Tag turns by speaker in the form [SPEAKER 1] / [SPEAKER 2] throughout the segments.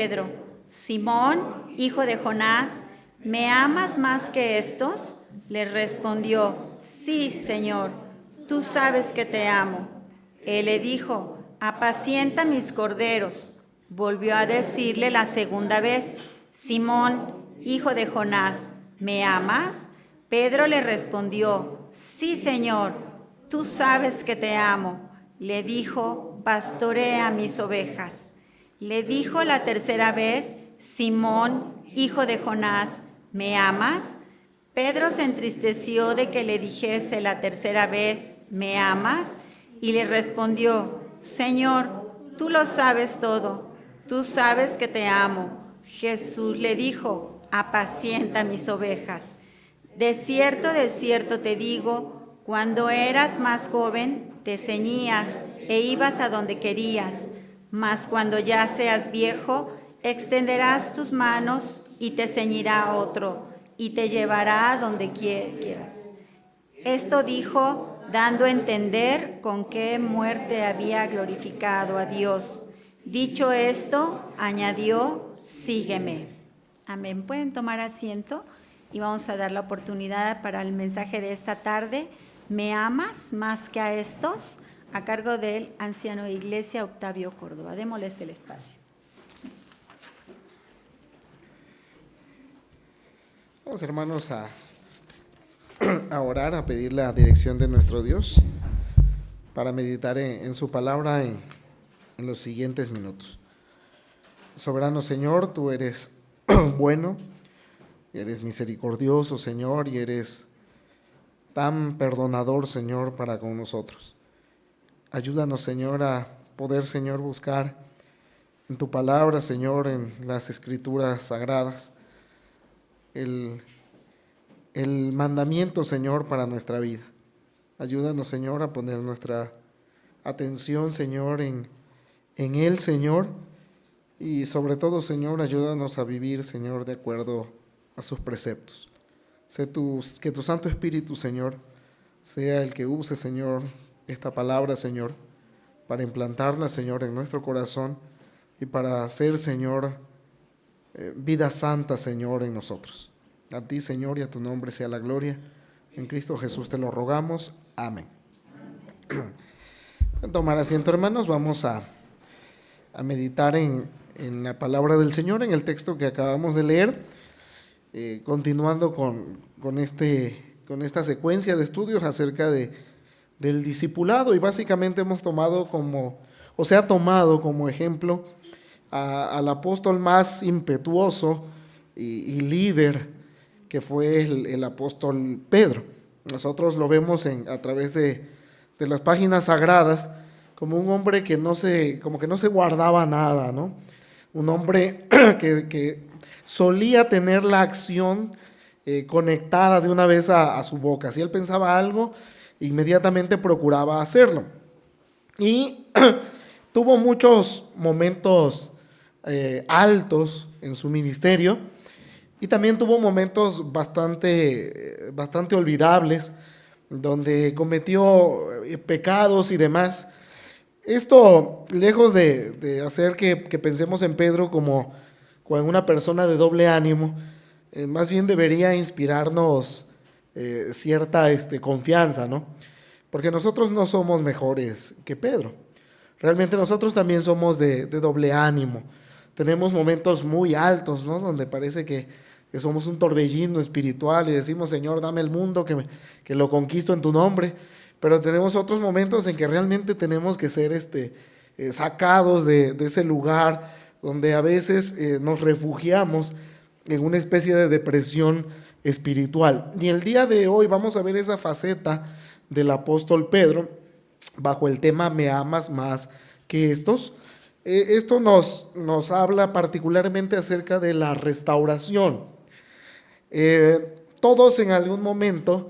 [SPEAKER 1] Pedro: Simón, hijo de Jonás, ¿me amas más que estos? Le respondió: Sí, Señor, tú sabes que te amo. Él le dijo: Apacienta mis corderos. Volvió a decirle la segunda vez: Simón, hijo de Jonás, ¿me amas? Pedro le respondió: Sí, Señor, tú sabes que te amo. Le dijo: Pastorea mis ovejas. Le dijo la tercera vez: Simón, hijo de Jonás, ¿me amas? Pedro se entristeció de que le dijese la tercera vez: ¿me amas? Y le respondió: Señor, tú lo sabes todo, tú sabes que te amo. Jesús le dijo: apacienta mis ovejas. De cierto te digo, cuando eras más joven, te ceñías e ibas a donde querías, mas cuando ya seas viejo, extenderás tus manos y te ceñirá otro, y te llevará a donde quieras. Esto dijo, dando a entender con qué muerte había glorificado a Dios. Dicho esto, añadió: sígueme. Amén. Pueden tomar asiento y vamos a dar la oportunidad para el mensaje de esta tarde. ¿Me amas más que a estos? A cargo del anciano de iglesia Octavio Córdoba. Démosles el espacio.
[SPEAKER 2] Vamos, hermanos, a orar, a pedir la dirección de nuestro Dios para meditar en su palabra en los siguientes minutos. Soberano Señor, tú eres bueno, eres misericordioso, Señor, y eres tan perdonador, Señor, para con nosotros. Ayúdanos, Señor, a poder, Señor, buscar en tu palabra, Señor, en las escrituras sagradas, el mandamiento, Señor, para nuestra vida. Ayúdanos, Señor, a poner nuestra atención, Señor, en Él, Señor, y sobre todo, Señor, ayúdanos a vivir, Señor, de acuerdo a sus preceptos. Que tu Santo Espíritu, Señor, sea el que use, Señor, esta palabra, Señor, para implantarla, Señor, en nuestro corazón y para hacer, Señor, vida santa, Señor, en nosotros. A ti, Señor, y a tu nombre sea la gloria. En Cristo Jesús te lo rogamos. Amén. Tomar asiento, hermanos. Vamos a meditar en la palabra del Señor, en el texto que acabamos de leer, continuando con esta secuencia de estudios acerca del discipulado, y básicamente hemos tomado se ha tomado como ejemplo al apóstol más impetuoso y líder, que fue el apóstol Pedro. Nosotros lo vemos a través de las páginas sagradas como un hombre que no se guardaba nada, ¿no? Un hombre que solía tener la acción conectada de una vez a su boca. Si él pensaba algo, inmediatamente procuraba hacerlo. Y tuvo muchos momentos altos en su ministerio, y también tuvo momentos bastante olvidables, donde cometió pecados y demás. Esto, lejos de hacer que pensemos en Pedro como en una persona de doble ánimo, más bien debería inspirarnos cierta confianza, ¿no? Porque nosotros no somos mejores que Pedro. Realmente nosotros también somos de doble ánimo. Tenemos momentos muy altos, ¿no? Donde parece que somos un torbellino espiritual y decimos: Señor, dame el mundo, que lo conquisto en tu nombre. Pero tenemos otros momentos en que realmente tenemos que ser sacados de ese lugar donde a veces nos refugiamos en una especie de depresión espiritual. Y el día de hoy vamos a ver esa faceta del apóstol Pedro bajo el tema ¿me amas más que estos? Esto nos habla particularmente acerca de la restauración. Todos en algún momento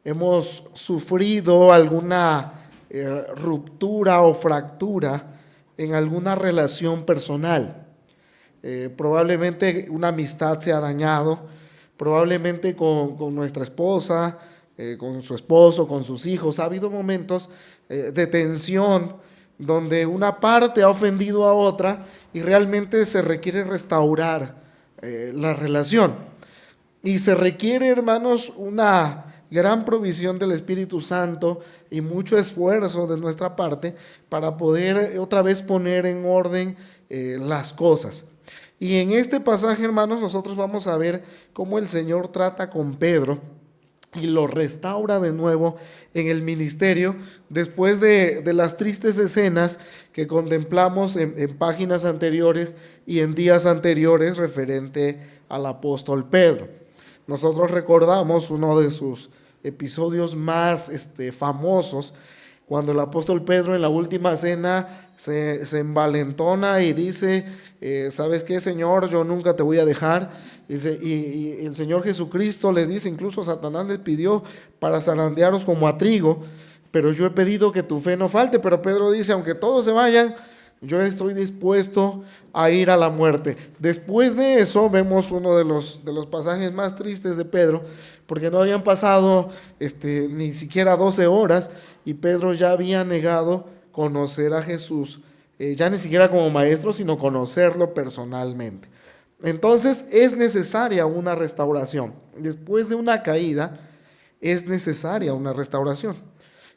[SPEAKER 2] hemos sufrido alguna ruptura o fractura en alguna relación personal. Probablemente una amistad se ha dañado, probablemente con nuestra esposa, con su esposo, con sus hijos. Ha habido momentos de tensión donde una parte ha ofendido a otra y realmente se requiere restaurar la relación. Y se requiere, hermanos, una gran provisión del Espíritu Santo y mucho esfuerzo de nuestra parte para poder otra vez poner en orden las cosas. Y en este pasaje, hermanos, nosotros vamos a ver cómo el Señor trata con Pedro y lo restaura de nuevo en el ministerio después de las tristes escenas que contemplamos en páginas anteriores y en días anteriores referente al apóstol Pedro. Nosotros recordamos uno de sus episodios más famosos, cuando el apóstol Pedro en la última cena se envalentona y dice, ¿sabes qué, Señor? Yo nunca te voy a dejar. Y el Señor Jesucristo les dice, incluso Satanás les pidió para zarandearos como a trigo, pero yo he pedido que tu fe no falte. Pero Pedro dice, aunque todos se vayan, yo estoy dispuesto a ir a la muerte. Después de eso vemos uno de los pasajes más tristes de Pedro, porque no habían pasado ni siquiera 12 horas y Pedro ya había negado conocer a Jesús, ya ni siquiera como maestro, sino conocerlo personalmente. Entonces es necesaria una restauración. Después de una caída es necesaria una restauración.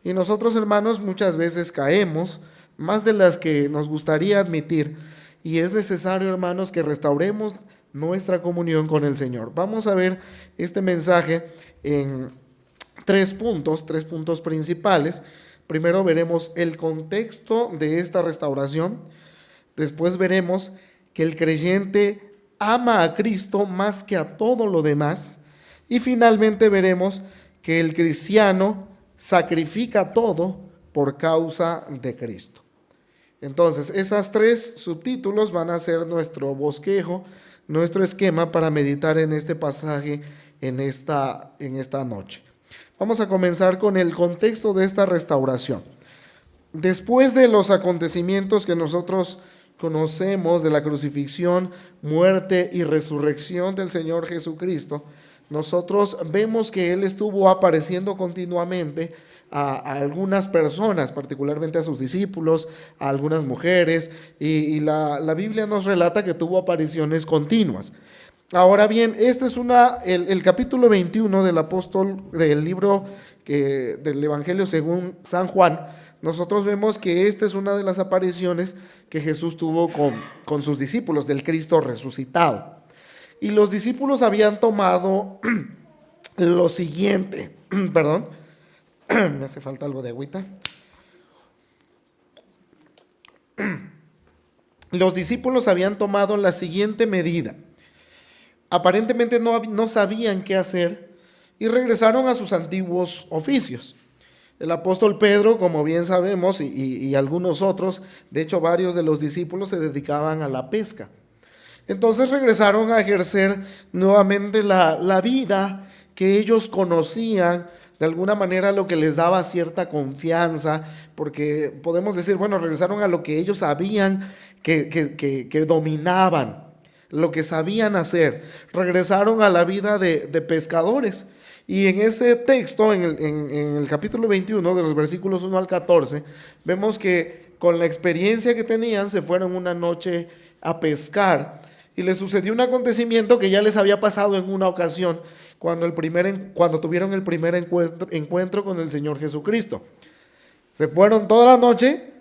[SPEAKER 2] Y nosotros, hermanos, muchas veces caemos, más de las que nos gustaría admitir, y es necesario, hermanos, que restauremos nuestra comunión con el Señor. Vamos a ver este mensaje en tres puntos principales. Primero veremos el contexto de esta restauración, después veremos que el creyente ama a Cristo más que a todo lo demás, y finalmente veremos que el cristiano sacrifica todo por causa de Cristo. Entonces, esos tres subtítulos van a ser nuestro bosquejo, nuestro esquema para meditar en este pasaje en esta noche. Vamos a comenzar con el contexto de esta restauración. Después de los acontecimientos que nosotros conocemos de la crucifixión, muerte y resurrección del Señor Jesucristo, nosotros vemos que Él estuvo apareciendo continuamente a algunas personas, particularmente a sus discípulos, a algunas mujeres, y la Biblia nos relata que tuvo apariciones continuas. Ahora bien, este es el capítulo 21 del libro del Evangelio según San Juan. Nosotros vemos que esta es una de las apariciones que Jesús tuvo con sus discípulos del Cristo resucitado. Y los discípulos habían tomado lo siguiente, perdón, me hace falta algo de agüita. Los discípulos habían tomado la siguiente medida. Aparentemente no sabían qué hacer y regresaron a sus antiguos oficios. El apóstol Pedro, como bien sabemos, y algunos otros, de hecho varios de los discípulos se dedicaban a la pesca. Entonces regresaron a ejercer nuevamente la vida que ellos conocían, de alguna manera lo que les daba cierta confianza, porque podemos decir, bueno, regresaron a lo que ellos sabían que dominaban, lo que sabían hacer. Regresaron a la vida de pescadores. Y en ese texto, en el capítulo 21, de los versículos 1 al 14, vemos que con la experiencia que tenían, se fueron una noche a pescar. Y les sucedió un acontecimiento que ya les había pasado en una ocasión, cuando tuvieron el primer encuentro con el Señor Jesucristo. Se fueron toda la noche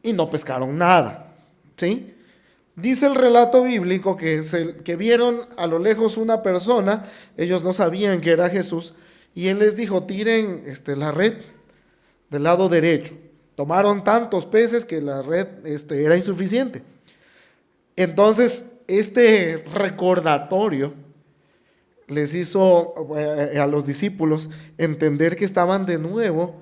[SPEAKER 2] y no pescaron nada, ¿sí? Dice el relato bíblico que vieron a lo lejos una persona, ellos no sabían que era Jesús, y Él les dijo, tiren la red del lado derecho. Tomaron tantos peces que la red era insuficiente. Entonces, este recordatorio les hizo a los discípulos entender que estaban de nuevo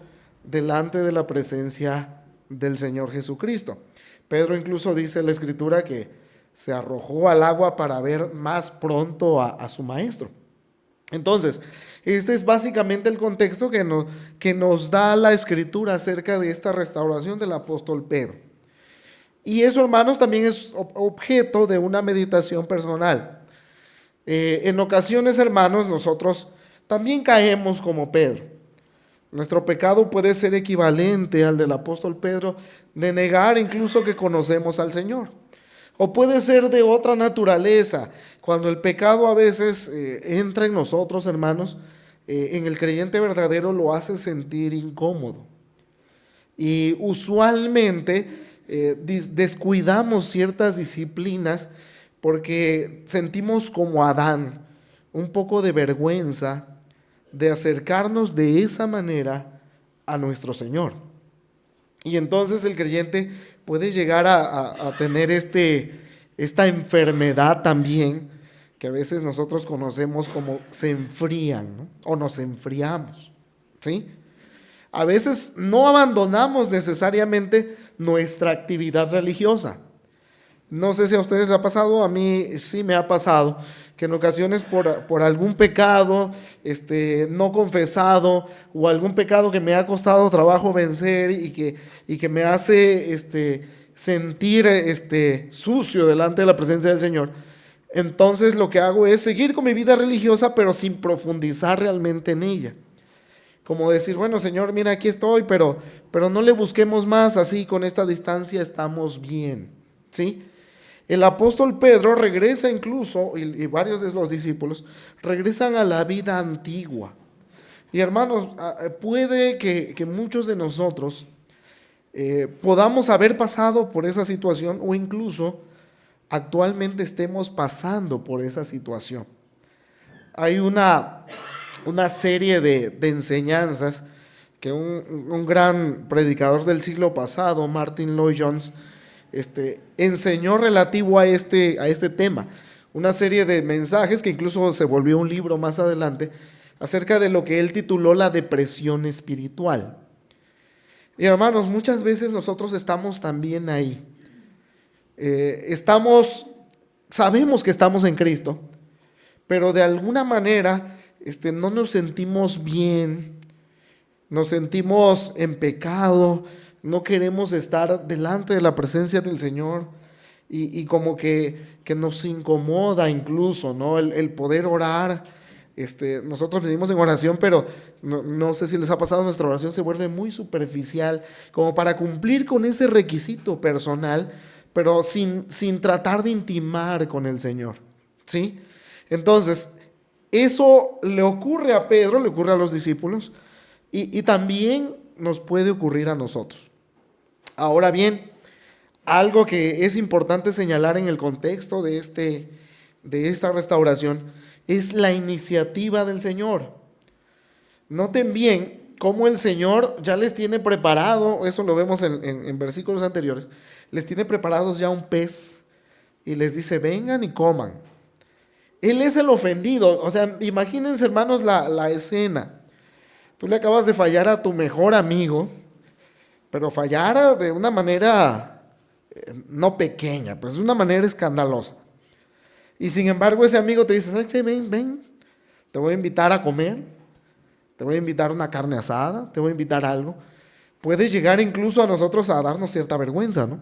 [SPEAKER 2] delante de la presencia del Señor Jesucristo. Pedro incluso dice en la Escritura que se arrojó al agua para ver más pronto a su maestro. Entonces, este es básicamente el contexto que nos da la Escritura acerca de esta restauración del apóstol Pedro. Y eso, hermanos, también es objeto de una meditación personal. En ocasiones, hermanos, nosotros también caemos como Pedro. Nuestro pecado puede ser equivalente al del apóstol Pedro, de negar incluso que conocemos al Señor. O puede ser de otra naturaleza, cuando el pecado a veces entra en nosotros, hermanos, en el creyente verdadero lo hace sentir incómodo. Y usualmente descuidamos ciertas disciplinas porque sentimos como Adán un poco de vergüenza de acercarnos de esa manera a nuestro Señor. Y entonces el creyente puede llegar a tener esta enfermedad también, que a veces nosotros conocemos como se enfrían, ¿no? O nos enfriamos, ¿sí? A veces no abandonamos necesariamente nuestra actividad religiosa. No sé si a ustedes les ha pasado, a mí sí me ha pasado, que en ocasiones por algún pecado no confesado o algún pecado que me ha costado trabajo vencer y que me hace sentir sucio delante de la presencia del Señor, entonces lo que hago es seguir con mi vida religiosa pero sin profundizar realmente en ella. Como decir, bueno, Señor, mira, aquí estoy, pero no le busquemos más, así con esta distancia estamos bien, ¿sí? El apóstol Pedro regresa incluso, y varios de los discípulos, regresan a la vida antigua. Y hermanos, puede que muchos de nosotros podamos haber pasado por esa situación o incluso actualmente estemos pasando por esa situación. Hay una serie de enseñanzas que un gran predicador del siglo pasado, Martin Lloyd-Jones, enseñó relativo a este tema. Una serie de mensajes que incluso se volvió un libro más adelante acerca de lo que él tituló la depresión espiritual. Y hermanos, muchas veces nosotros estamos también ahí. Sabemos que estamos en Cristo, pero de alguna manera no nos sentimos bien, nos sentimos en pecado, no queremos estar delante de la presencia del Señor y como que nos incomoda incluso, ¿no? El poder orar. Nosotros venimos en oración, pero no sé si les ha pasado, nuestra oración se vuelve muy superficial, como para cumplir con ese requisito personal, pero sin tratar de intimar con el Señor, ¿sí? Entonces, eso le ocurre a Pedro, le ocurre a los discípulos, y también nos puede ocurrir a nosotros. Ahora bien, algo que es importante señalar en el contexto de esta restauración es la iniciativa del Señor. Noten bien cómo el Señor ya les tiene preparado, eso lo vemos en versículos anteriores, les tiene preparados ya un pez y les dice, vengan y coman. Él es el ofendido, o sea, imagínense, hermanos, la escena. Tú le acabas de fallar a tu mejor amigo, pero fallar de una manera no pequeña, pues de una manera escandalosa. Y sin embargo ese amigo te dice, ¿sabes qué? Ven, te voy a invitar a comer, te voy a invitar a una carne asada, te voy a invitar a algo. Puede llegar incluso a nosotros a darnos cierta vergüenza, ¿no?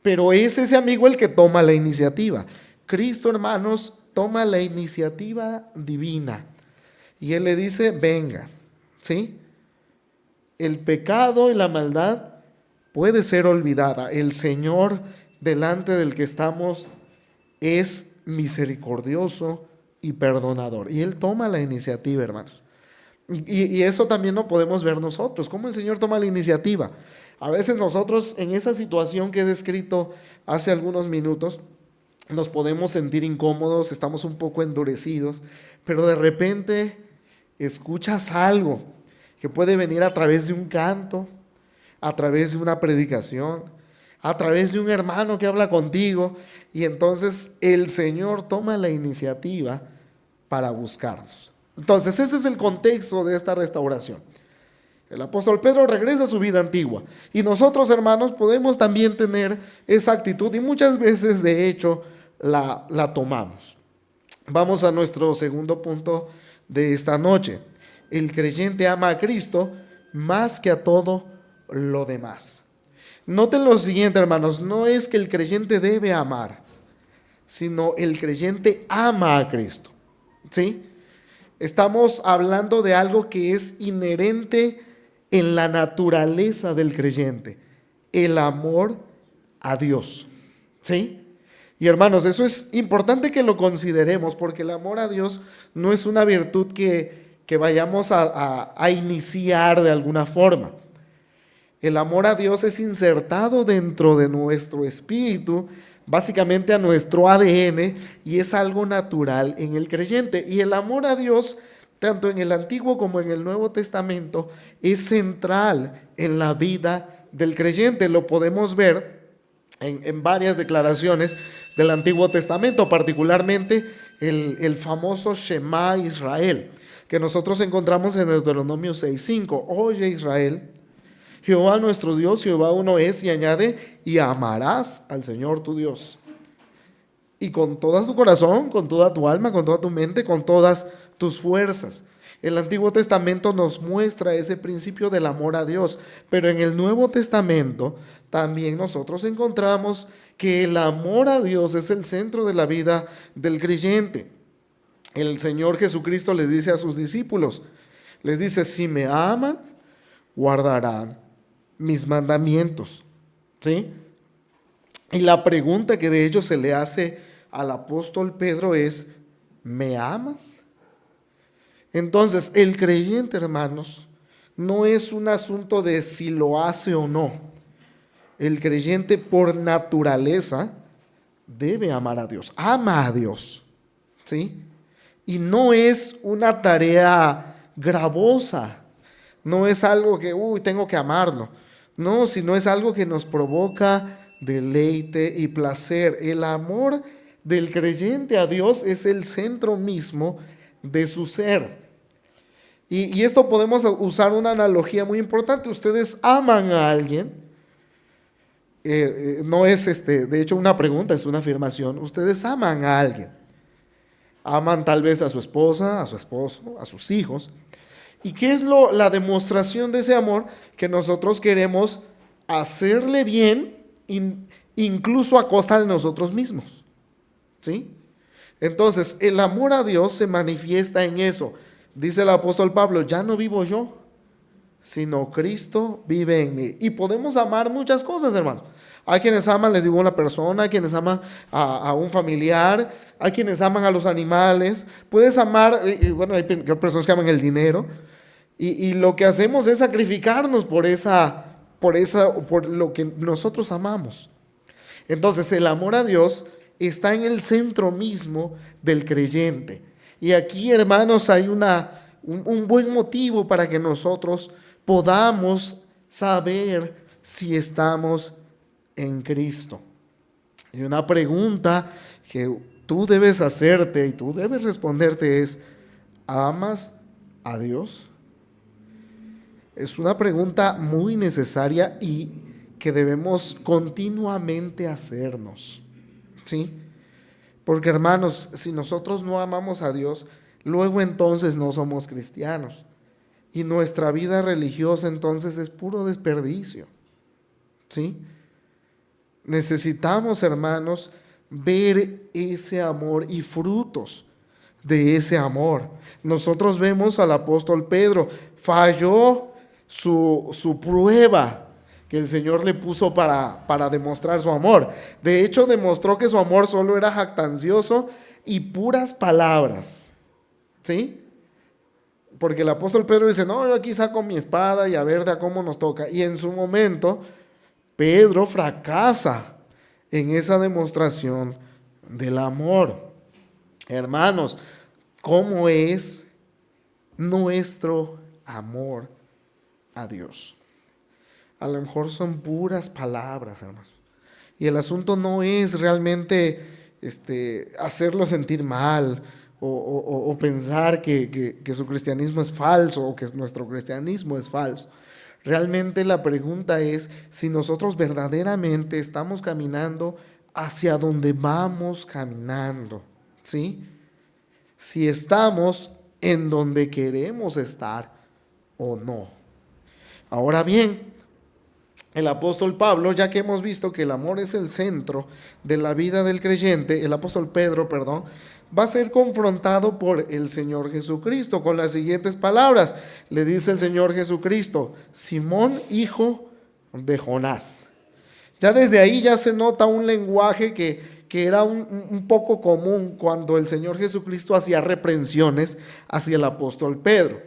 [SPEAKER 2] Pero es ese amigo el que toma la iniciativa. Cristo, hermanos, toma la iniciativa divina. Y Él le dice, venga, ¿sí? El pecado y la maldad puede ser olvidada. El Señor delante del que estamos es misericordioso y perdonador. Y Él toma la iniciativa, hermanos. Y eso también lo podemos ver nosotros, cómo el Señor toma la iniciativa. A veces nosotros en esa situación que he descrito hace algunos minutos, nos podemos sentir incómodos, estamos un poco endurecidos, pero de repente escuchas algo que puede venir a través de un canto, a través de una predicación, a través de un hermano que habla contigo, y entonces el Señor toma la iniciativa para buscarnos. Entonces ese es el contexto de esta restauración. El apóstol Pedro regresa a su vida antigua, y nosotros, hermanos, podemos también tener esa actitud, y muchas veces de hecho la tomamos. Vamos a nuestro segundo punto de esta noche. El creyente ama a Cristo más que a todo lo demás. Noten lo siguiente, hermanos, no es que el creyente debe amar, sino el creyente ama a Cristo, ¿sí? Estamos hablando de algo que es inherente en la naturaleza del creyente, el amor a Dios, ¿sí? Y hermanos, eso es importante que lo consideremos, porque el amor a Dios no es una virtud que vayamos a iniciar de alguna forma. El amor a Dios es insertado dentro de nuestro espíritu, básicamente a nuestro ADN, y es algo natural en el creyente. Y el amor a Dios, tanto en el Antiguo como en el Nuevo Testamento, es central en la vida del creyente. Lo podemos ver en varias declaraciones del Antiguo Testamento, particularmente el famoso Shema Israel, que nosotros encontramos en Deuteronomio 6:5. Oye Israel, Jehová nuestro Dios, Jehová uno es, y añade, y amarás al Señor tu Dios. Y con todo tu corazón, con toda tu alma, con toda tu mente, con todas tus fuerzas. El Antiguo Testamento nos muestra ese principio del amor a Dios, pero en el Nuevo Testamento también nosotros encontramos que el amor a Dios es el centro de la vida del creyente. El Señor Jesucristo les dice a sus discípulos, les dice, si me aman, guardarán mis mandamientos, ¿sí? Y la pregunta que de hecho se le hace al apóstol Pedro es, ¿me amas? Entonces, el creyente, hermanos, no es un asunto de si lo hace o no. El creyente por naturaleza debe amar a Dios, ama a Dios, ¿sí? Y no es una tarea gravosa, no es algo que, tengo que amarlo. No, sino es algo que nos provoca deleite y placer. El amor del creyente a Dios es el centro mismo de su ser. Y esto podemos usar una analogía muy importante. Ustedes aman a alguien. No es de hecho una pregunta, es una afirmación. Ustedes aman a alguien. Aman tal vez a su esposa, a su esposo, a sus hijos. ¿Y qué es la demostración de ese amor? Que nosotros queremos hacerle bien, incluso a costa de nosotros mismos, ¿sí? Entonces, el amor a Dios se manifiesta en eso. Dice el apóstol Pablo, ya no vivo yo, sino Cristo vive en mí. Y podemos amar muchas cosas, hermanos. Hay quienes aman, les digo, a una persona, hay quienes aman a un familiar, hay quienes aman a los animales. Puedes amar, bueno, hay personas que aman el dinero. Y lo que hacemos es sacrificarnos por lo que nosotros amamos. Entonces, el amor a Dios está en el centro mismo del creyente. Y aquí, hermanos, hay un buen motivo para que nosotros podamos saber si estamos en Cristo. Y una pregunta que tú debes hacerte y tú debes responderte es, ¿amas a Dios? Es una pregunta muy necesaria y que debemos continuamente hacernos, ¿sí? Porque, hermanos, si nosotros no amamos a Dios, luego entonces no somos cristianos. Y nuestra vida religiosa entonces es puro desperdicio, ¿sí? Necesitamos, hermanos, ver ese amor y frutos de ese amor. Nosotros vemos al apóstol Pedro, falló su prueba que el Señor le puso para demostrar su amor. De hecho, demostró que su amor solo era jactancioso y puras palabras, ¿sí? Porque el apóstol Pedro dice, no, yo aquí saco mi espada y a ver de a cómo nos toca. Y en su momento, Pedro fracasa en esa demostración del amor. Hermanos, ¿cómo es nuestro amor a Dios? A lo mejor son puras palabras, hermanos. Y el asunto no es realmente hacerlo sentir mal o pensar que su cristianismo es falso o que nuestro cristianismo es falso. Realmente la pregunta es si nosotros verdaderamente estamos caminando hacia donde vamos caminando, ¿sí? Si estamos en donde queremos estar o no. Ahora bien, el apóstol Pablo, ya que hemos visto que el amor es el centro de la vida del creyente, el apóstol Pedro, perdón, va a ser confrontado por el Señor Jesucristo con las siguientes palabras. Le dice el Señor Jesucristo: Simón, hijo de Jonás. Ya desde ahí ya se nota un lenguaje que era un poco común cuando el Señor Jesucristo hacía reprensiones hacia el apóstol Pedro.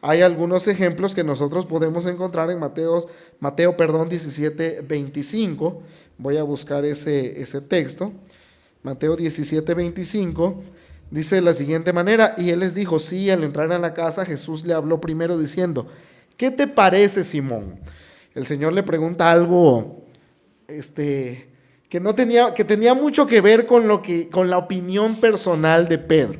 [SPEAKER 2] Hay algunos ejemplos que nosotros podemos encontrar en Mateo 17:25. Voy a buscar ese texto. Mateo 17:25 dice de la siguiente manera: y él les dijo, sí, al entrar en la casa, Jesús le habló primero diciendo: ¿qué te parece, Simón? El Señor le pregunta algo que tenía mucho que ver con la opinión personal de Pedro.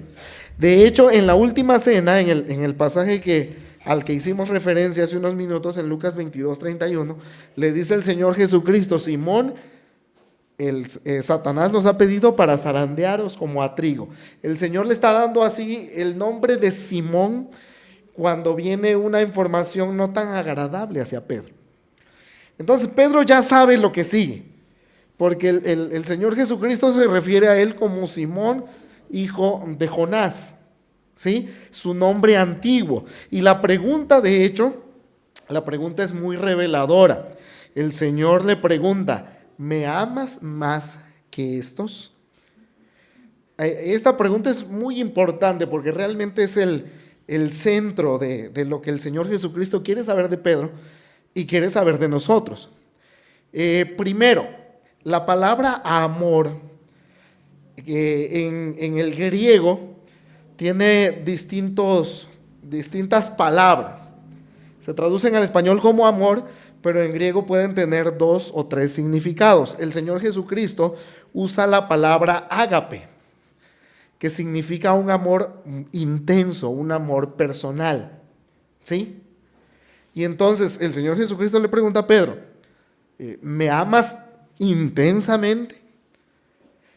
[SPEAKER 2] De hecho, en la última cena, en el pasaje al que hicimos referencia hace unos minutos, en Lucas 22:31, le dice el Señor Jesucristo: Simón, Satanás los ha pedido para zarandearos como a trigo. El Señor le está dando así el nombre de Simón cuando viene una información no tan agradable hacia Pedro. Entonces Pedro ya sabe lo que sigue, porque el Señor Jesucristo se refiere a él como Simón, hijo de Jonás, ¿sí? Su nombre antiguo. Y la pregunta, de hecho, es muy reveladora. El Señor le pregunta: ¿me amas más que estos? Esta pregunta es muy importante porque realmente es el centro de lo que el Señor Jesucristo quiere saber de Pedro y quiere saber de nosotros. Primero, la palabra amor en el griego tiene distintas palabras. Se traducen al español como amor, pero en griego pueden tener 2 o 3 significados. El Señor Jesucristo usa la palabra ágape, que significa un amor intenso, un amor personal, ¿sí? Y entonces el Señor Jesucristo le pregunta a Pedro: ¿me amas intensamente?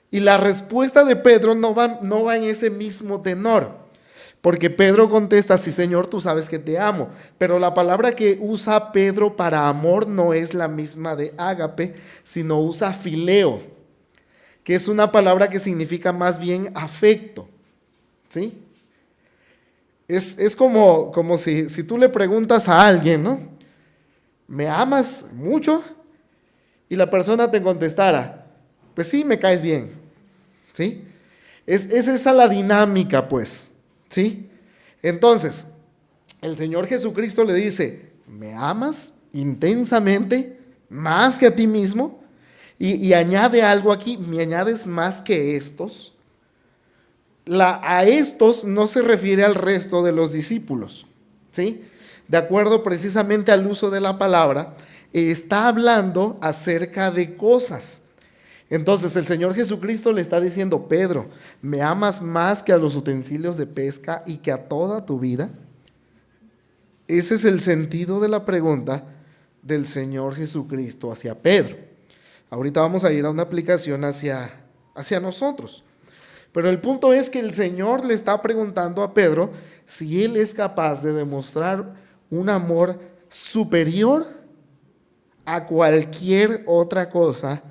[SPEAKER 2] Y la respuesta de Pedro no va en ese mismo tenor, porque Pedro contesta: sí, Señor, tú sabes que te amo. Pero la palabra que usa Pedro para amor no es la misma de ágape, sino usa fileo, que es una palabra que significa más bien afecto, ¿sí? Es como si tú le preguntas a alguien, ¿no? ¿Me amas mucho? Y la persona te contestara: pues sí, me caes bien, ¿sí? Es esa la dinámica, pues, ¿sí? Entonces, el Señor Jesucristo le dice: ¿me amas intensamente, más que a ti mismo? Y añade algo aquí: ¿me añades más que estos? A estos no se refiere al resto de los discípulos, ¿sí? De acuerdo precisamente al uso de la palabra, está hablando acerca de cosas. Entonces el Señor Jesucristo le está diciendo: Pedro, ¿me amas más que a los utensilios de pesca y que a toda tu vida? Ese es el sentido de la pregunta del Señor Jesucristo hacia Pedro. Ahorita vamos a ir a una aplicación hacia nosotros. Pero el punto es que el Señor le está preguntando a Pedro si él es capaz de demostrar un amor superior a cualquier otra cosa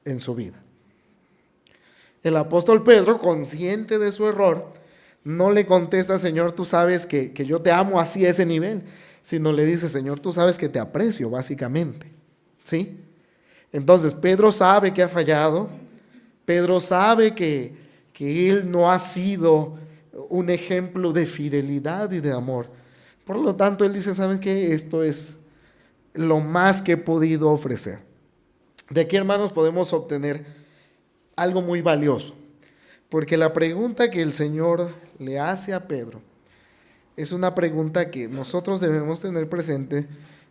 [SPEAKER 2] en su vida. El apóstol Pedro, consciente de su error, no le contesta: Señor, tú sabes que yo te amo así a ese nivel, sino le dice: Señor, tú sabes que te aprecio, básicamente, ¿sí? Entonces Pedro sabe que ha fallado. Pedro sabe que él no ha sido un ejemplo de fidelidad y de amor. Por lo tanto, él dice: ¿saben qué? Esto es lo más que he podido ofrecer. De aquí, hermanos, podemos obtener algo muy valioso, porque la pregunta que el Señor le hace a Pedro es una pregunta que nosotros debemos tener presente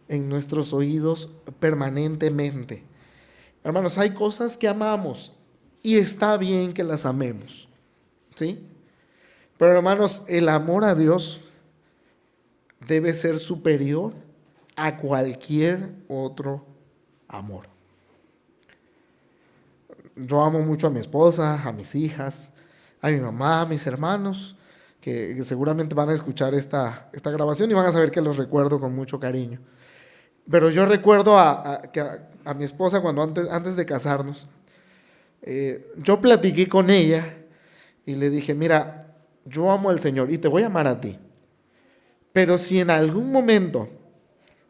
[SPEAKER 2] en nuestros oídos permanentemente. Hermanos, hay cosas que amamos y está bien que las amemos, ¿sí? Pero, hermanos, el amor a Dios debe ser superior a cualquier otro amor. Yo amo mucho a mi esposa, a mis hijas, a mi mamá, a mis hermanos, que seguramente van a escuchar esta grabación y van a saber que los recuerdo con mucho cariño. Pero yo recuerdo a mi esposa cuando antes de casarnos, yo platiqué con ella y le dije, mira, yo amo al Señor y te voy a amar a ti. Pero si en algún momento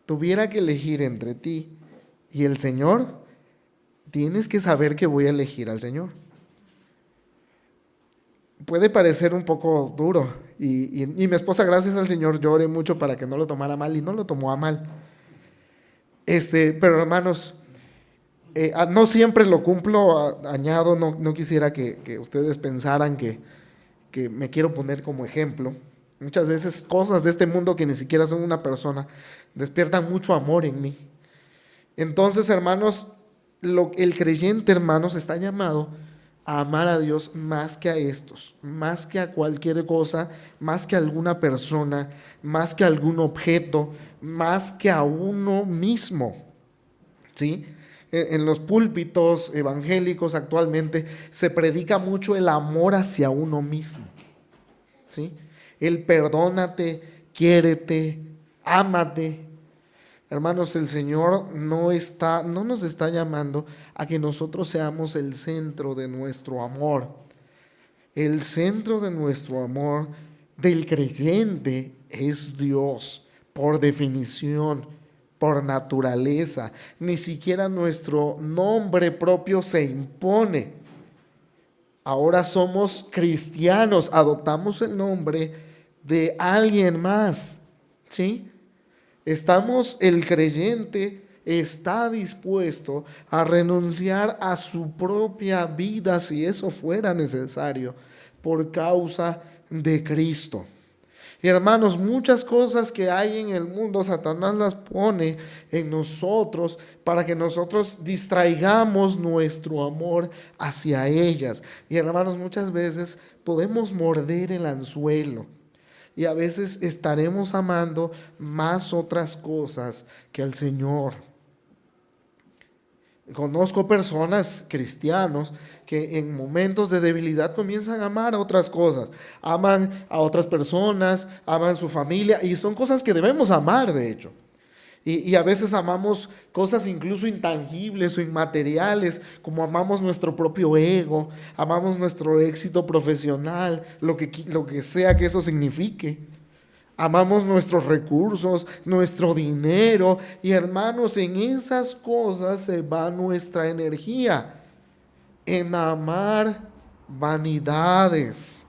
[SPEAKER 2] tuviera que elegir entre ti y el Señor, tienes que saber que voy a elegir al Señor. Puede parecer un poco duro y mi esposa, gracias al Señor, lloré mucho para que no lo tomara mal y no lo tomó a mal. Pero hermanos, no siempre lo cumplo, añado, no quisiera que ustedes pensaran que me quiero poner como ejemplo. Muchas veces cosas de este mundo que ni siquiera son una persona despiertan mucho amor en mí. Entonces, hermanos, el creyente, hermanos, está llamado a amar a Dios más que a estos, más que a cualquier cosa, más que a alguna persona, más que a algún objeto, más que a uno mismo, ¿sí? En los púlpitos evangélicos actualmente se predica mucho el amor hacia uno mismo, ¿sí? El perdónate, quiérete, ámate. Hermanos, el Señor no nos está llamando a que nosotros seamos el centro de nuestro amor. El centro de nuestro amor del creyente es Dios, por definición, por naturaleza. Ni siquiera nuestro nombre propio se impone. Ahora somos cristianos, adoptamos el nombre de alguien más, ¿sí? El creyente está dispuesto a renunciar a su propia vida si eso fuera necesario por causa de Cristo. Y hermanos, muchas cosas que hay en el mundo, Satanás las pone en nosotros para que nosotros distraigamos nuestro amor hacia ellas. Y hermanos, muchas veces podemos morder el anzuelo. Y a veces estaremos amando más otras cosas que al Señor. Conozco personas, cristianos, que en momentos de debilidad comienzan a amar a otras cosas. Aman a otras personas, aman su familia, y son cosas que debemos amar, de hecho. Y a veces amamos cosas incluso intangibles o inmateriales, como amamos nuestro propio ego, amamos nuestro éxito profesional, lo que sea que eso signifique. Amamos nuestros recursos, nuestro dinero, y hermanos, en esas cosas se va nuestra energía, en amar vanidades.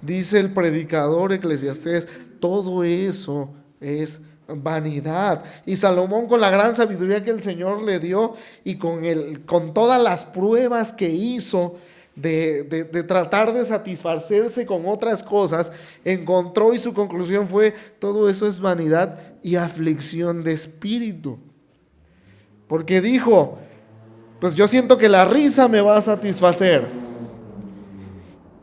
[SPEAKER 2] Dice el predicador Eclesiastés, todo eso es vanidad. Y Salomón, con la gran sabiduría que el Señor le dio y con todas las pruebas que hizo de tratar de satisfacerse con otras cosas, encontró, y su conclusión fue: todo eso es vanidad y aflicción de espíritu. Porque dijo, pues yo siento que la risa me va a satisfacer.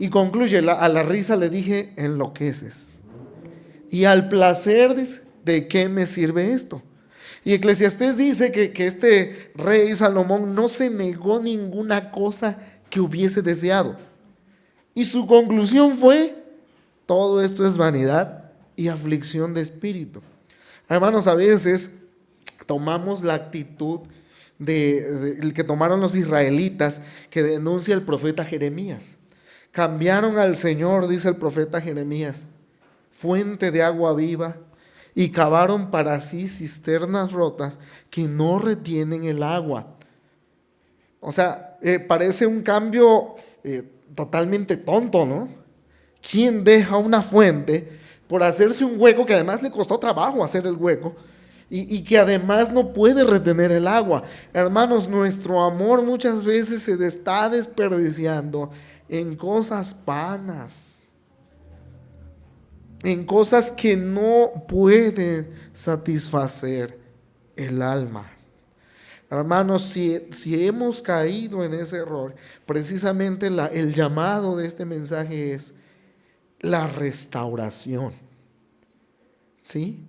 [SPEAKER 2] Y concluye, a la risa le dije, enloqueces. Y al placer, dice, ¿de qué me sirve esto? Y Eclesiastés dice que este rey Salomón no se negó ninguna cosa que hubiese deseado. Y su conclusión fue: todo esto es vanidad y aflicción de espíritu. Hermanos, a veces tomamos la actitud el que tomaron los israelitas, que denuncia el profeta Jeremías. Cambiaron al Señor, dice el profeta Jeremías, fuente de agua viva, y cavaron para sí cisternas rotas que no retienen el agua. O sea, parece un cambio totalmente tonto, ¿no? ¿Quién deja una fuente por hacerse un hueco que además le costó trabajo hacer el hueco y que además no puede retener el agua? Hermanos, nuestro amor muchas veces se está desperdiciando en cosas vanas, en cosas que no pueden satisfacer el alma. Hermanos, si hemos caído en ese error, precisamente el llamado de este mensaje es la restauración. ¿Sí?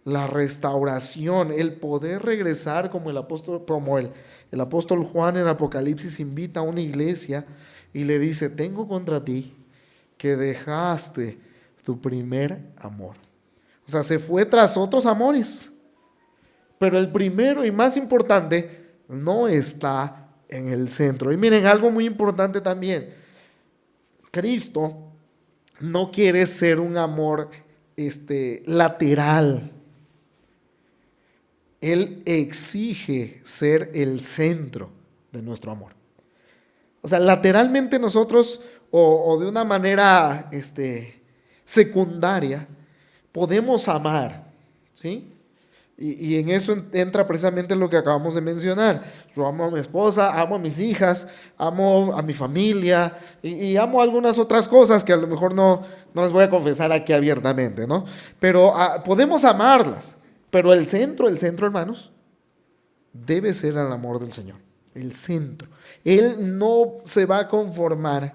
[SPEAKER 2] La restauración, el poder regresar como el apóstol Juan en Apocalipsis invita a una iglesia y le dice: tengo contra ti que dejaste tu primer amor. O sea, se fue tras otros amores, Pero el primero y más importante no está en el centro. Y miren, algo muy importante también. Cristo no quiere ser un amor lateral. Él exige ser el centro de nuestro amor. O sea, lateralmente nosotros, o de una manera secundaria, podemos amar, ¿sí? Y en eso entra precisamente lo que acabamos de mencionar. Yo amo a mi esposa, amo a mis hijas, amo a mi familia y amo algunas otras cosas que a lo mejor no las voy a confesar aquí abiertamente, ¿no? Pero podemos amarlas. Pero el centro, hermanos, debe ser el amor del Señor. El centro. Él no se va a conformar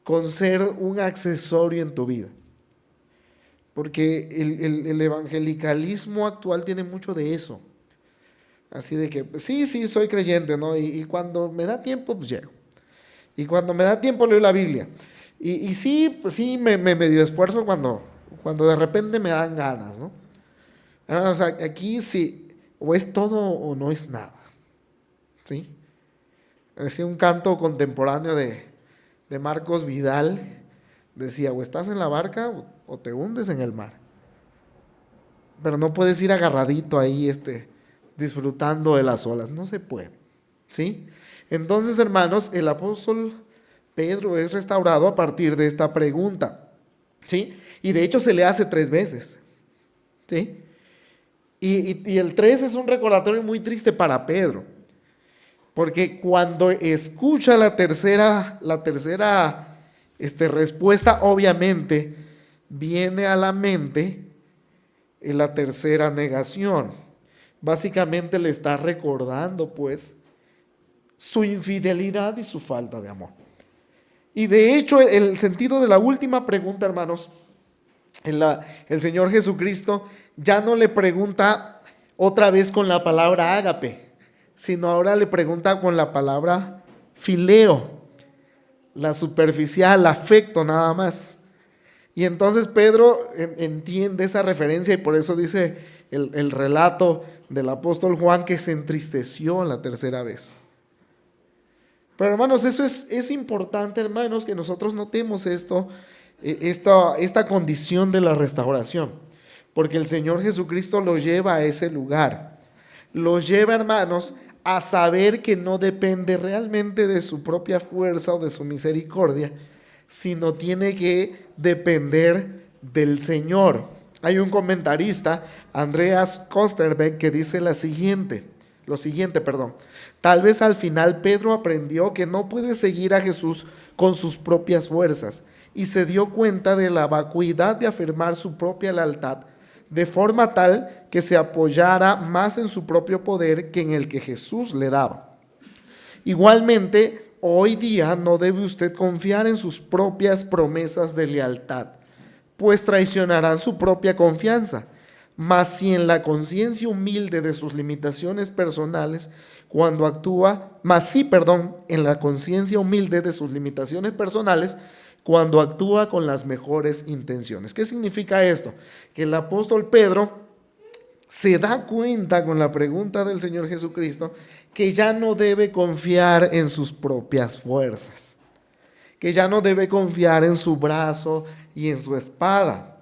[SPEAKER 2] con ser un accesorio en tu vida. Porque el evangelicalismo actual tiene mucho de eso. Así de que, sí, soy creyente, ¿no? Y cuando me da tiempo, pues llego. Y cuando me da tiempo, leo la Biblia. Y sí, pues sí, me medio esfuerzo cuando de repente me dan ganas, ¿no? O sea, aquí sí, o es todo o no es nada. ¿Sí? Decía un canto contemporáneo de Marcos Vidal. Decía, o estás en la barca o te hundes en el mar. Pero no puedes ir agarradito ahí, disfrutando de las olas. No se puede. ¿Sí? Entonces, hermanos, el apóstol Pedro es restaurado a partir de esta pregunta. ¿Sí? Y de hecho se le hace 3 veces. ¿Sí? Y el 3 es un recordatorio muy triste para Pedro. Porque cuando escucha la tercera respuesta, obviamente viene a la mente la tercera negación. Básicamente le está recordando pues su infidelidad y su falta de amor. Y de hecho el sentido de la última pregunta, hermanos, el Señor Jesucristo ya no le pregunta otra vez con la palabra ágape, sino ahora le pregunta con la palabra fileo, la superficial, afecto nada más. Y entonces Pedro entiende esa referencia y por eso dice el relato del apóstol Juan que se entristeció la tercera vez. Pero hermanos, eso es importante, hermanos, que nosotros notemos esta condición de la restauración, porque el Señor Jesucristo lo lleva a ese lugar. Lo lleva, hermanos, a saber que no depende realmente de su propia fuerza o de su misericordia, sino tiene que depender del Señor. Hay un comentarista, Andreas Kosterbeck, que dice lo siguiente. Tal vez al final Pedro aprendió que no puede seguir a Jesús con sus propias fuerzas y se dio cuenta de la vacuidad de afirmar su propia lealtad, de forma tal que se apoyara más en su propio poder que en el que Jesús le daba. Igualmente, hoy día no debe usted confiar en sus propias promesas de lealtad, pues traicionarán su propia confianza. Mas si en la conciencia humilde de sus limitaciones personales, en la conciencia humilde de sus limitaciones personales, cuando actúa con las mejores intenciones. ¿Qué significa esto? Que el apóstol Pedro se da cuenta con la pregunta del Señor Jesucristo que ya no debe confiar en sus propias fuerzas, que ya no debe confiar en su brazo y en su espada,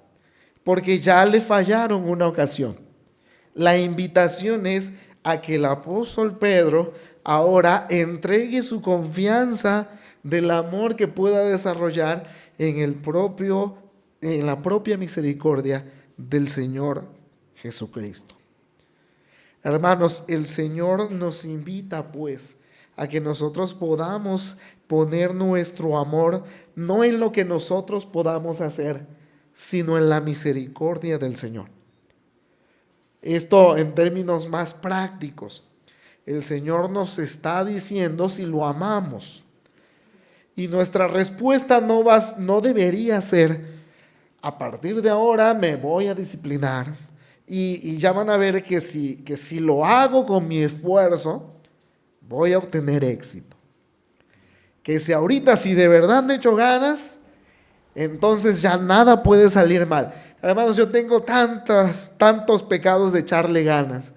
[SPEAKER 2] porque ya le fallaron una ocasión. La invitación es a que el apóstol Pedro ahora entregue su confianza del amor que pueda desarrollar en la propia misericordia del Señor Jesucristo. Hermanos, el Señor nos invita pues a que nosotros podamos poner nuestro amor no en lo que nosotros podamos hacer, sino en la misericordia del Señor. Esto en términos más prácticos. El Señor nos está diciendo si lo amamos. Y nuestra respuesta no debería ser, a partir de ahora me voy a disciplinar. Y ya van a ver que si lo hago con mi esfuerzo, voy a obtener éxito. Que si de verdad me echo ganas, entonces ya nada puede salir mal. Hermanos, yo tengo tantos pecados de echarle ganas.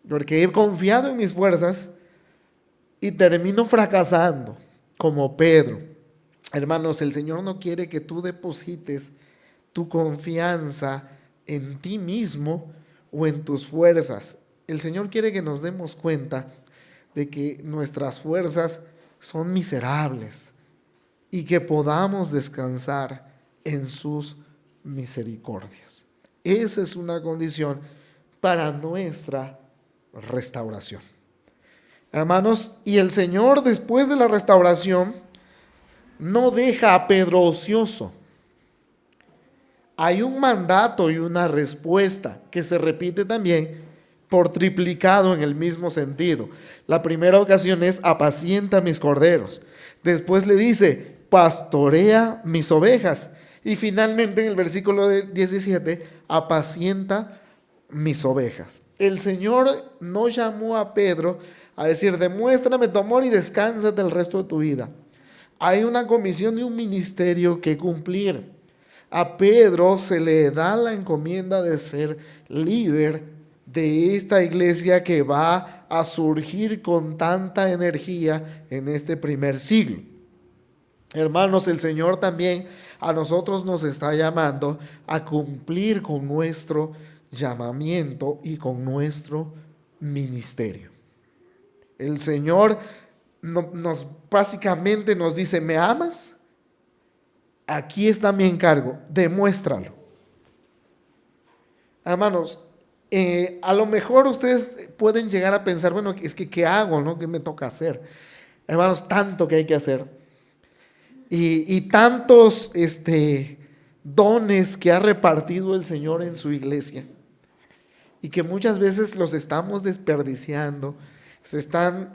[SPEAKER 2] porque he confiado en mis fuerzas y termino fracasando, como Pedro. Hermanos, el Señor no quiere que tú deposites tu confianza en ti mismo o en tus fuerzas. El Señor quiere que nos demos cuenta de que nuestras fuerzas son miserables y que podamos descansar en sus misericordias. Esa es una condición para nuestra restauración. Hermanos, y el Señor, después de la restauración, no deja a Pedro ocioso. Hay un mandato y una respuesta que se repite también por triplicado en el mismo sentido. La primera ocasión es: apacienta mis corderos. Después le dice: pastorea mis ovejas. Y finalmente en el versículo 17: apacienta mis ovejas. El Señor no llamó a Pedro a decir: demuéstrame tu amor y descánsate el resto de tu vida. Hay una comisión y un ministerio que cumplir. A Pedro se le da la encomienda de ser líder de esta iglesia que va a surgir con tanta energía en este primer siglo. Hermanos, el Señor también a nosotros nos está llamando a cumplir con nuestro llamamiento y con nuestro ministerio. El Señor básicamente nos dice: ¿me amas? Aquí está mi encargo, demuéstralo. Hermanos, a lo mejor ustedes pueden llegar a pensar: bueno, es que ¿qué hago, no? ¿Qué me toca hacer? Hermanos, tanto que hay que hacer. Y tantos dones que ha repartido el Señor en su iglesia, y que muchas veces los estamos desperdiciando, se están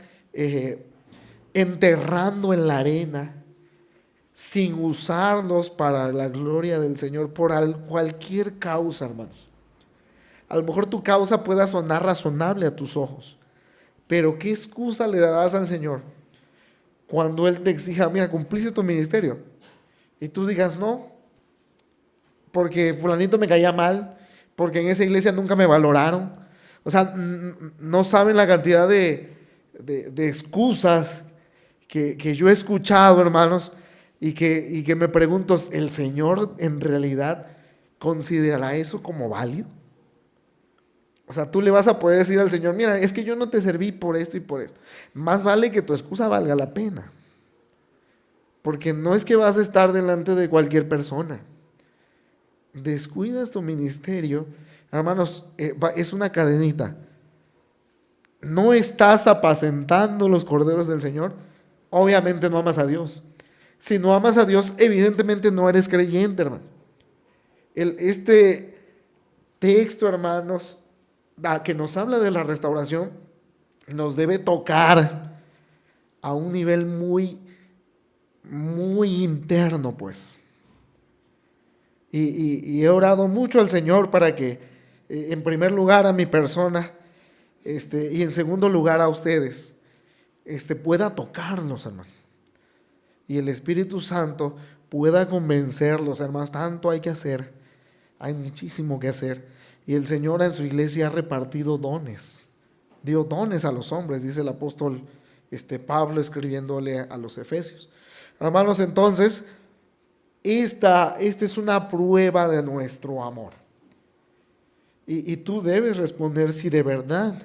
[SPEAKER 2] enterrando en la arena, sin usarlos para la gloria del Señor, por cualquier causa, hermanos. A lo mejor tu causa pueda sonar razonable a tus ojos, pero ¿qué excusa le darás al Señor cuando Él te exija: mira, cumpliste tu ministerio? Y tú digas: no, porque fulanito me caía mal, porque en esa iglesia nunca me valoraron. O sea, no saben la cantidad de excusas que yo he escuchado, hermanos, y que me pregunto: ¿el Señor en realidad considerará eso como válido? O sea, tú le vas a poder decir al Señor: mira, es que yo no te serví por esto y por esto. Más vale que tu excusa valga la pena, porque no es que vas a estar delante de cualquier persona. Descuidas tu ministerio, hermanos, es una cadenita. No estás apacentando los corderos del Señor, obviamente no amas a Dios. Si no amas a Dios, evidentemente no eres creyente, hermanos. Este texto, hermanos, que nos habla de la restauración, nos debe tocar a un nivel muy, muy interno, pues. Y he orado mucho al Señor para que, en primer lugar, a mi persona, y en segundo lugar a ustedes, pueda tocarlos, hermanos. Y el Espíritu Santo pueda convencerlos, hermanos. Tanto hay que hacer, hay muchísimo que hacer. Y el Señor en su iglesia ha repartido dones, dio dones a los hombres, dice el apóstol Pablo escribiéndole a los Efesios. Hermanos, entonces, esta es una prueba de nuestro amor. Y tú debes responder si de verdad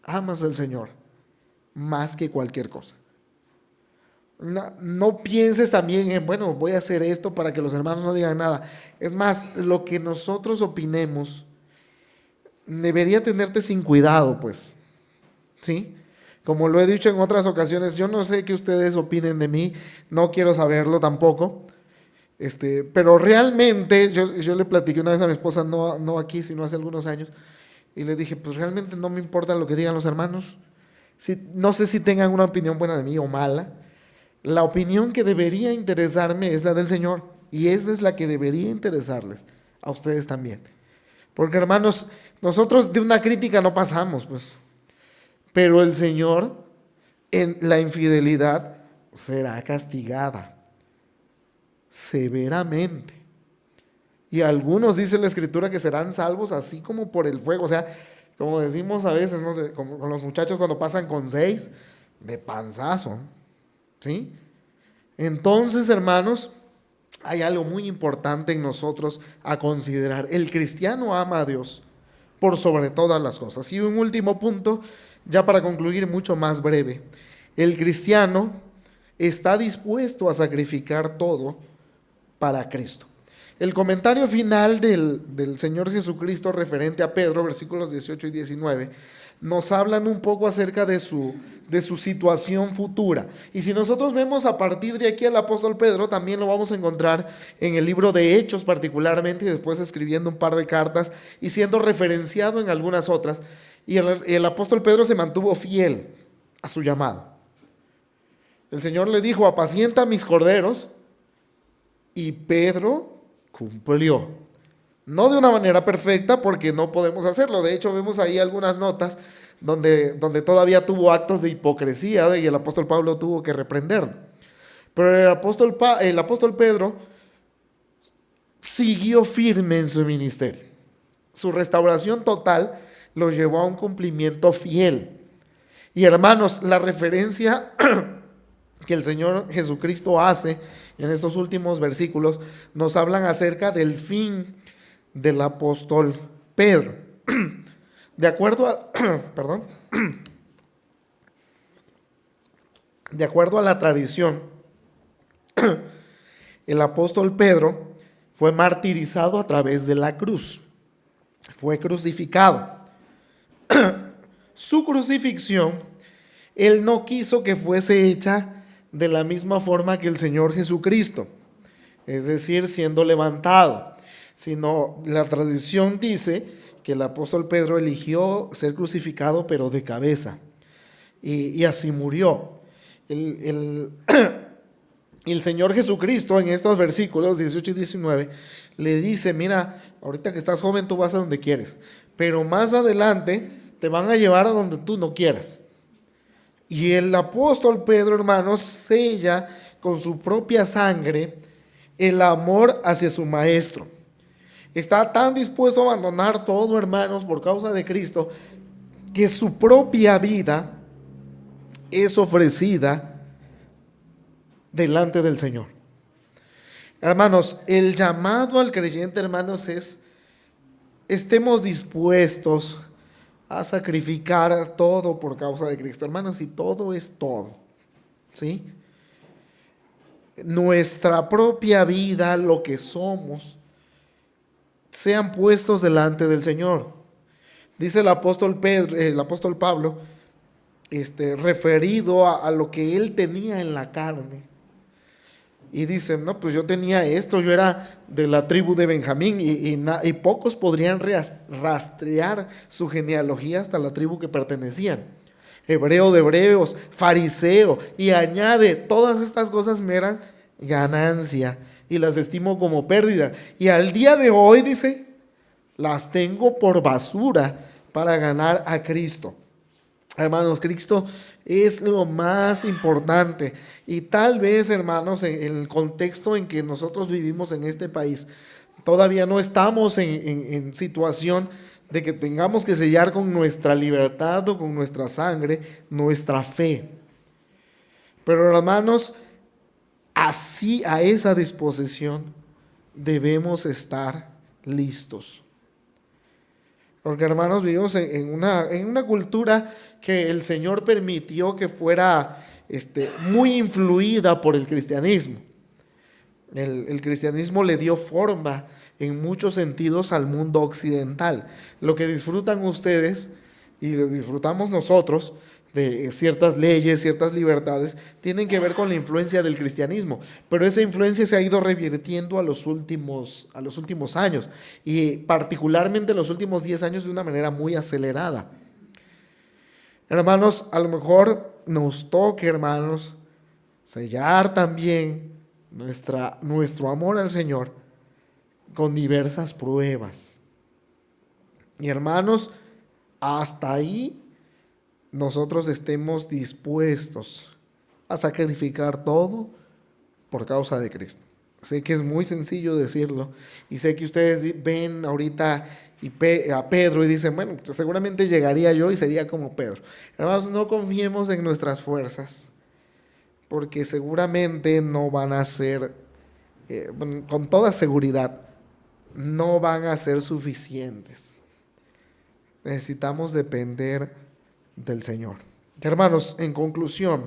[SPEAKER 2] amas al Señor más que cualquier cosa. No pienses también en: bueno, voy a hacer esto para que los hermanos no digan nada. Es más, lo que nosotros opinemos debería tenerte sin cuidado, pues, ¿sí? Como lo he dicho en otras ocasiones, yo no sé qué ustedes opinen de mí, no quiero saberlo tampoco, pero realmente, yo le platiqué una vez a mi esposa, no aquí, sino hace algunos años, y le dije: pues realmente no me importa lo que digan los hermanos, no sé si tengan una opinión buena de mí o mala. La opinión que debería interesarme es la del Señor, y esa es la que debería interesarles a ustedes también. Porque, hermanos, nosotros de una crítica no pasamos, pues. Pero el Señor, en la infidelidad, será castigada severamente. Y algunos, dice la Escritura, que serán salvos así como por el fuego. O sea, como decimos a veces, ¿no? Como con los muchachos cuando pasan con 6, de panzazo, ¿sí? Entonces, hermanos, hay algo muy importante en nosotros a considerar. El cristiano ama a Dios por sobre todas las cosas. Y un último punto, ya para concluir, mucho más breve. El cristiano está dispuesto a sacrificar todo para Cristo. El comentario final del Señor Jesucristo referente a Pedro, versículos 18 y 19, nos hablan un poco acerca de su situación futura. Y si nosotros vemos a partir de aquí al apóstol Pedro, también lo vamos a encontrar en el libro de Hechos particularmente, y después escribiendo un par de cartas y siendo referenciado en algunas otras. Y el apóstol Pedro se mantuvo fiel a su llamado. El Señor le dijo: apacienta mis corderos, y Pedro cumplió. No de una manera perfecta, porque no podemos hacerlo. De hecho, vemos ahí algunas notas donde todavía tuvo actos de hipocresía y el apóstol Pablo tuvo que reprenderlo. Pero el apóstol Pedro siguió firme en su ministerio. Su restauración total lo llevó a un cumplimiento fiel. Y hermanos, la referencia que el Señor Jesucristo hace en estos últimos versículos nos hablan acerca del fin del apóstol Pedro. De acuerdo a, de acuerdo a la tradición, el apóstol Pedro fue martirizado a través de la cruz. Fue crucificado. Su crucifixión, él no quiso que fuese hecha de la misma forma que el Señor Jesucristo, es decir, siendo levantado, sino la tradición dice que el apóstol Pedro eligió ser crucificado pero de cabeza, y así murió. El Señor Jesucristo en estos versículos 18 y 19 le dice: mira, ahorita que estás joven tú vas a donde quieres, pero más adelante te van a llevar a donde tú no quieras. Y el apóstol Pedro, hermanos, sella con su propia sangre el amor hacia su maestro. Está tan dispuesto a abandonar todo, hermanos, por causa de Cristo, que su propia vida es ofrecida delante del Señor. Hermanos, el llamado al creyente, hermanos, es: estemos dispuestos a sacrificar todo por causa de Cristo. Hermanos, y todo es todo, ¿sí? Nuestra propia vida, lo que somos, sean puestos delante del Señor. Dice el apóstol Pablo, referido a lo que él tenía en la carne. Y dice: no, pues yo tenía esto, yo era de la tribu de Benjamín, y pocos podrían rastrear su genealogía hasta la tribu que pertenecían. Hebreo de hebreos, fariseo, y añade: todas estas cosas me eran ganancia y las estimo como pérdida. Y al día de hoy, dice, las tengo por basura para ganar a Cristo. Hermanos, Cristo es lo más importante. Y tal vez, hermanos, en el contexto en que nosotros vivimos en este país, todavía no estamos en situación de que tengamos que sellar con nuestra libertad o con nuestra sangre nuestra fe. Pero, hermanos, así, a esa disposición debemos estar listos. Porque, hermanos, vivimos en una cultura que el Señor permitió que fuera muy influida por el cristianismo. El cristianismo le dio forma en muchos sentidos al mundo occidental. Lo que disfrutan ustedes y lo disfrutamos nosotros de ciertas leyes, ciertas libertades, tienen que ver con la influencia del cristianismo, pero esa influencia se ha ido revirtiendo a los últimos años, y particularmente en los últimos 10 años de una manera muy acelerada. Hermanos, a lo mejor nos toque, hermanos, sellar también nuestro amor al Señor con diversas pruebas. Y, hermanos, hasta ahí nosotros estemos dispuestos a sacrificar todo por causa de Cristo. Sé que es muy sencillo decirlo y sé que ustedes ven ahorita a Pedro y dicen, bueno, pues seguramente llegaría yo y sería como Pedro. Hermanos, no confiemos en nuestras fuerzas, porque seguramente no van a ser, con toda seguridad, no van a ser suficientes. Necesitamos depender del Señor. Hermanos, en conclusión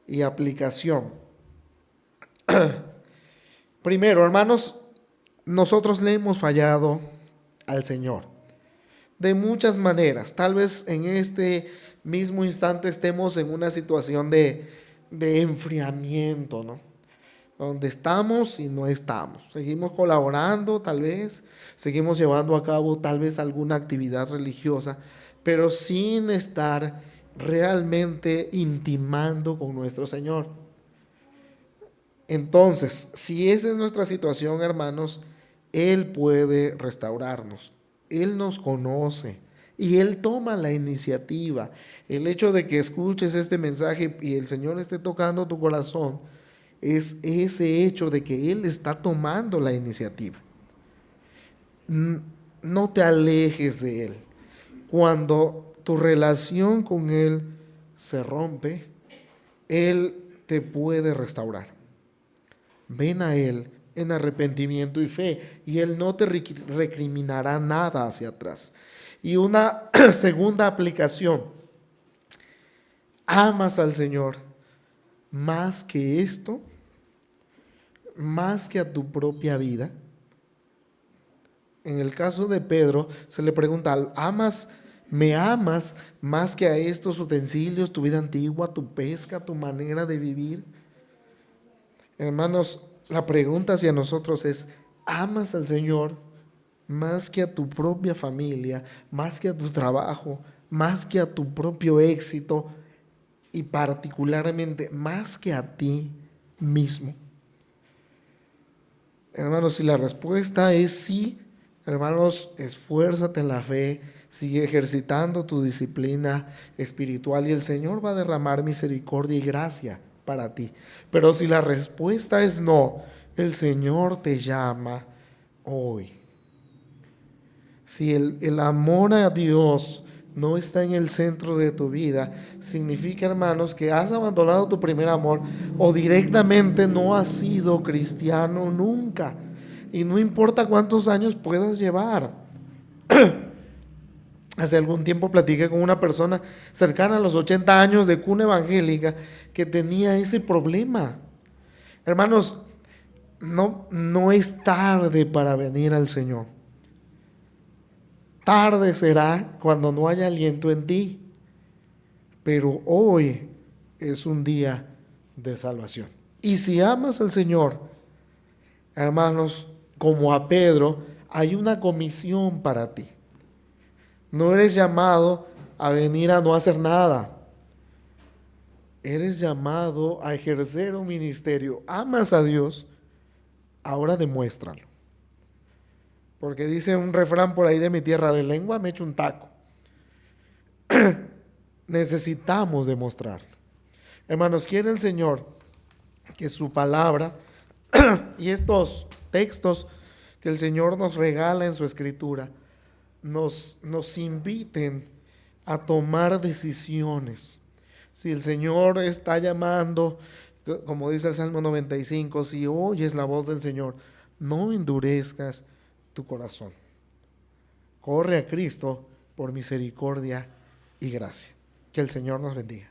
[SPEAKER 2] y aplicación, primero, hermanos, nosotros le hemos fallado al Señor de muchas maneras. Tal vez en este mismo instante estemos en una situación de enfriamiento, ¿no? Donde estamos y no estamos. Seguimos colaborando, tal vez, seguimos llevando a cabo tal vez alguna actividad religiosa, pero sin estar realmente intimando con nuestro Señor. Entonces, si esa es nuestra situación, hermanos, Él puede restaurarnos. Él nos conoce y Él toma la iniciativa. El hecho de que escuches este mensaje y el Señor esté tocando tu corazón es ese hecho de que Él está tomando la iniciativa. No te alejes de Él. Cuando tu relación con Él se rompe, Él te puede restaurar. Ven a Él en arrepentimiento y fe, y Él no te recriminará nada hacia atrás. Y una segunda aplicación: amas al Señor más que esto, más que a tu propia vida. En el caso de Pedro, se le pregunta, ¿me amas más que a estos utensilios, tu vida antigua, tu pesca, tu manera de vivir? Hermanos, la pregunta hacia nosotros es, ¿amas al Señor más que a tu propia familia, más que a tu trabajo, más que a tu propio éxito y particularmente más que a ti mismo? Hermanos, si la respuesta es sí, hermanos, esfuérzate en la fe, sigue ejercitando tu disciplina espiritual y el Señor va a derramar misericordia y gracia para ti. Pero si la respuesta es no, el Señor te llama hoy. Si el amor a Dios no está en el centro de tu vida, significa, hermanos, que has abandonado tu primer amor o directamente no has sido cristiano nunca. Y no importa cuántos años puedas llevar. Hace algún tiempo platiqué con una persona cercana a los 80 años de cuna evangélica que tenía ese problema. Hermanos, no es tarde para venir al Señor. Tarde será cuando no haya aliento en ti, pero hoy es un día de salvación. Y si amas al Señor, hermanos, como a Pedro, hay una comisión para ti. No eres llamado a venir a no hacer nada. Eres llamado a ejercer un ministerio. Amas a Dios, ahora demuéstralo. Porque dice un refrán por ahí de mi tierra, de lengua me echo un taco. Necesitamos demostrarlo. Hermanos, quiere el Señor que su palabra y estos textos que el Señor nos regala en su escritura nos inviten a tomar decisiones. Si el Señor está llamando, como dice el Salmo 95, si oyes la voz del Señor, no endurezcas tu corazón. Corre a Cristo por misericordia y gracia. Que el Señor nos bendiga.